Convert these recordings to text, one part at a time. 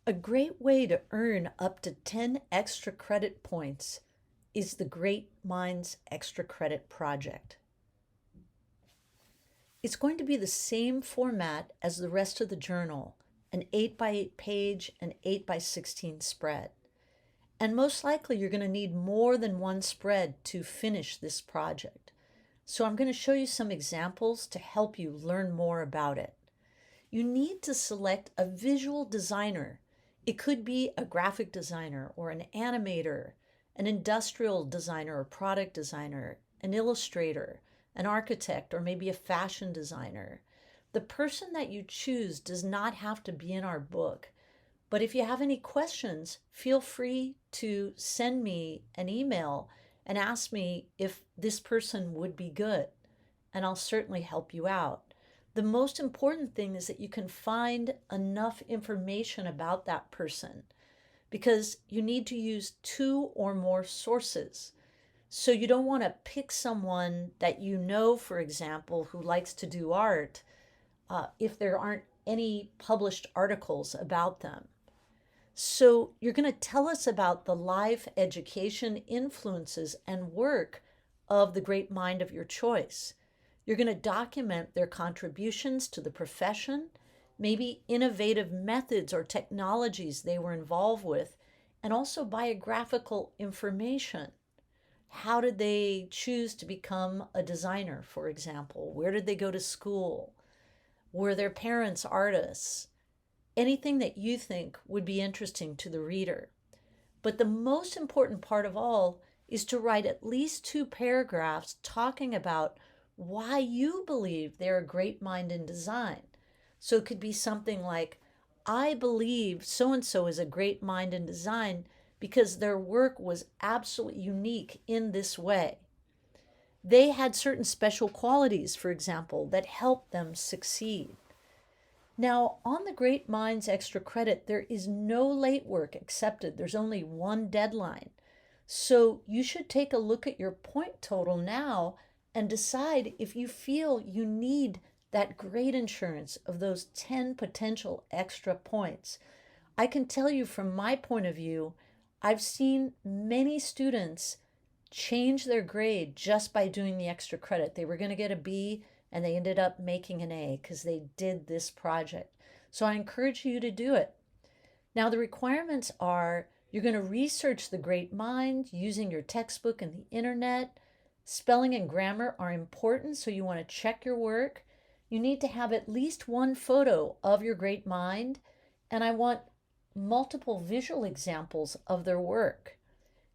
A great way to earn up to 10 extra credit points is the Great Minds Extra Credit Project. It's going to be the same format as the rest of the journal, an 8 by 8 page and 8 by 16 spread. And most likely you're going to need more than one spread to finish this project. So I'm going to show you some examples to help you learn more about it. You need to select a visual designer. It could be a graphic designer or an animator, an industrial designer or product designer, an illustrator, an architect, or maybe a fashion designer. The person that you choose does not have to be in our book. But if you have any questions, feel free to send me an email and ask me if this person would be good, and I'll certainly help you out. The most important thing is that you can find enough information about that person because you need to use 2 or more sources. So you don't want to pick someone that you know, for example, who likes to do art, if there aren't any published articles about them. So you're going to tell us about the life, education, influences, and work of the great mind of your choice. You're going to document their contributions to the profession, maybe innovative methods or technologies they were involved with, and also biographical information. How did they choose to become a designer, for example? Where did they go to school? Were their parents artists? Anything that you think would be interesting to the reader. But the most important part of all is to write at least 2 paragraphs talking about why you believe they're a great mind in design. So it could be something like, I believe so and so is a great mind in design because their work was absolutely unique in this way. They had certain special qualities, for example, that helped them succeed. Now, on the Great Minds Extra Credit, there is no late work accepted. There's only one deadline. So you should take a look at your point total now and decide if you feel you need that great insurance of those 10 potential extra points. I can tell you from my point of view, I've seen many students change their grade just by doing the extra credit. They were going to get a B and they ended up making an A because they did this project. So I encourage you to do it. Now, the requirements are you're going to research the great mind using your textbook and the internet. Spelling and grammar are important, so you want to check your work. You need to have at least one photo of your great mind, and I want multiple visual examples of their work.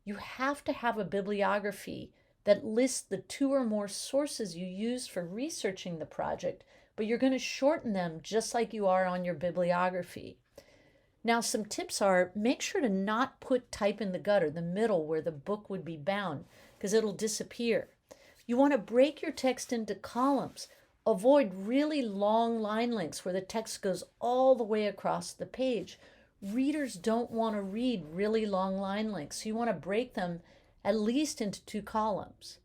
You have to have a bibliography that lists the 2 or more sources you use for researching the project, but you're going to shorten them just like you are on your bibliography. Now, some tips are make sure to not put type in the gutter, the middle where the book would be bound, because it'll disappear. You want to break your text into columns. Avoid really long line lengths where the text goes all the way across the page. Readers don't want to read really long line lengths, so you want to break them at least into 2 columns.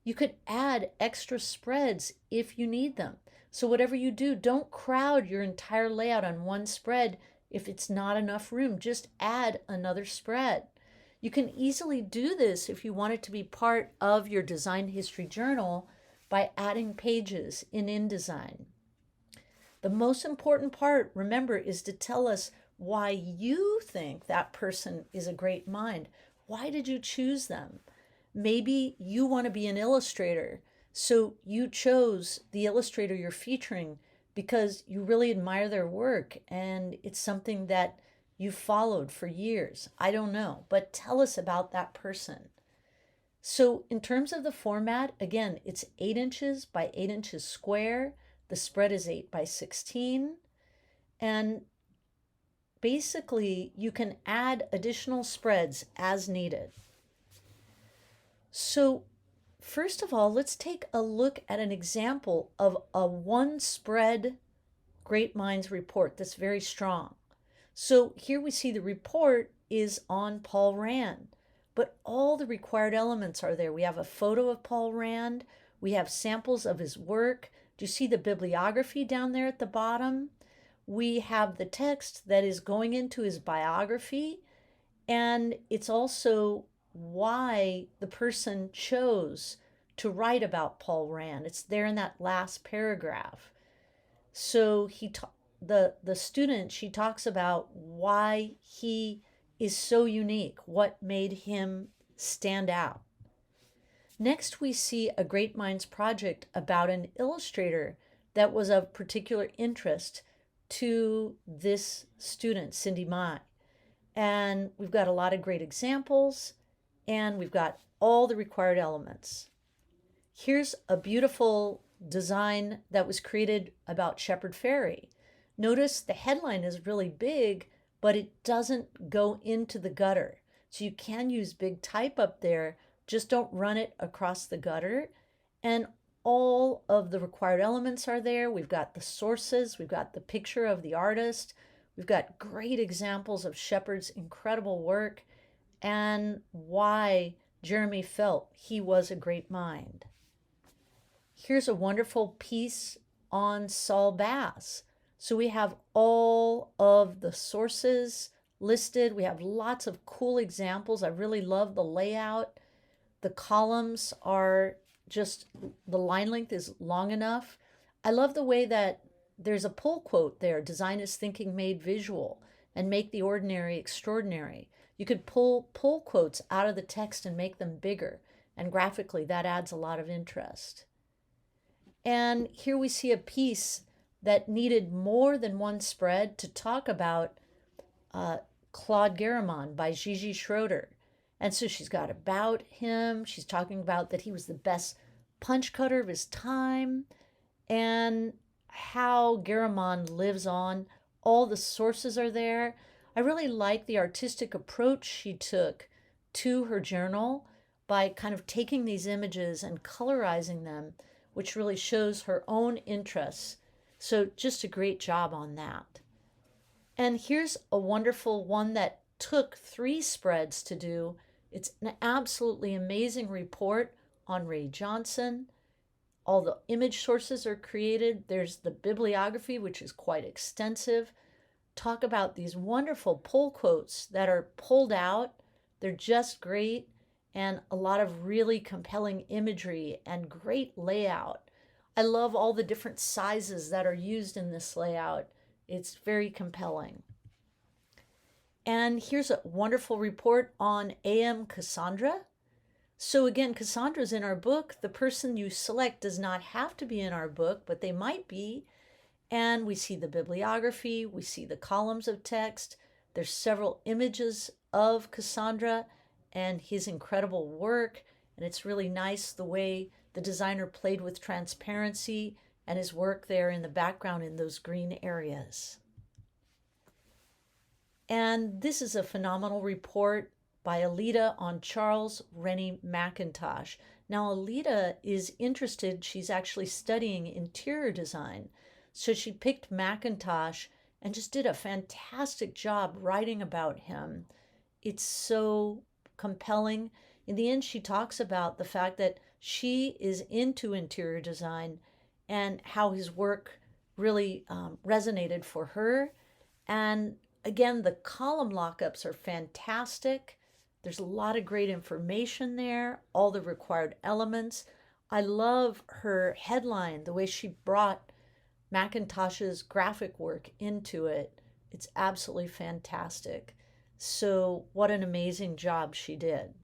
You could add extra spreads if you need them. So whatever you do, don't crowd your entire layout on one spread if it's not enough room. Just add another spread. You can easily do this if you want it to be part of your design history journal by adding pages in InDesign. The most important part, remember, is to tell us why you think that person is a great mind. Why did you choose them? Maybe you want to be an illustrator, so you chose the illustrator you're featuring because you really admire their work and it's something that you've followed for years. I don't know, but tell us about that person. So in terms of the format, again, it's 8 inches by 8 inches square. The spread is 8 by 16. And basically, you can add additional spreads as needed. So first of all, let's take a look at an example of a 1 spread Great Minds report that's very strong. So here we see the report is on Paul Rand, but all the required elements are there. We have a photo of Paul Rand. We have samples of his work. Do you see the bibliography down there at the bottom? we have the text that is going into his biography, and it's also why the person chose to write about Paul Rand. It's there in that last paragraph. So the student, she talks about why he is so unique, what made him stand out. Next, we see a Great Minds project about an illustrator that was of particular interest to this student, Cindy Mai. And we've got a lot of great examples, and we've got all the required elements. Here's a beautiful design that was created about Shepard Fairey. Notice the headline is really big, but it doesn't go into the gutter. So you can use big type up there, just don't run it across the gutter. And all of the required elements are there. We've got the sources, we've got the picture of the artist, we've got great examples of Shepard's incredible work and why Jeremy felt he was a great mind. Here's a wonderful piece on Saul Bass. So we have all of the sources listed. We have lots of cool examples. I really love the layout. The columns are just, the line length is long enough. I love the way that there's a pull quote there, design is thinking made visual, and make the ordinary extraordinary. You could pull quotes out of the text and make them bigger, and graphically that adds a lot of interest. And here we see a piece that needed more than one spread to talk about Claude Garamond by Gigi Schroeder. And so she's got about him, she's talking about that he was the best punch cutter of his time, and how Garamond lives on. All the sources are there. I really like the artistic approach she took to her journal by kind of taking these images and colorizing them, which really shows her own interests. So just a great job on that. And here's a wonderful one that took 3 spreads to do. It's an absolutely amazing report on Ray Johnson. All the image sources are created. There's the bibliography, which is quite extensive. Talk about these wonderful pull quotes that are pulled out. They're just great, and a lot of really compelling imagery and great layout. I love all the different sizes that are used in this layout. It's very compelling. And here's a wonderful report on A.M. Cassandra. So again, Cassandra's in our book. The person you select does not have to be in our book, but they might be. And we see the bibliography, we see the columns of text. There's several images of Cassandra and his incredible work. And it's really nice the way the designer played with transparency and his work there in the background in those green areas. And this is a phenomenal report by Alida on Charles Rennie Mackintosh. Now, Alida is interested, she's actually studying interior design. So she picked Mackintosh and just did a fantastic job writing about him. It's so compelling. In the end, she talks about the fact that she is into interior design and how his work really resonated for her. And again, the column lockups are fantastic. There's a lot of great information there, all the required elements. I love her headline, the way she brought Mackintosh's graphic work into it. It's absolutely fantastic. So what an amazing job she did.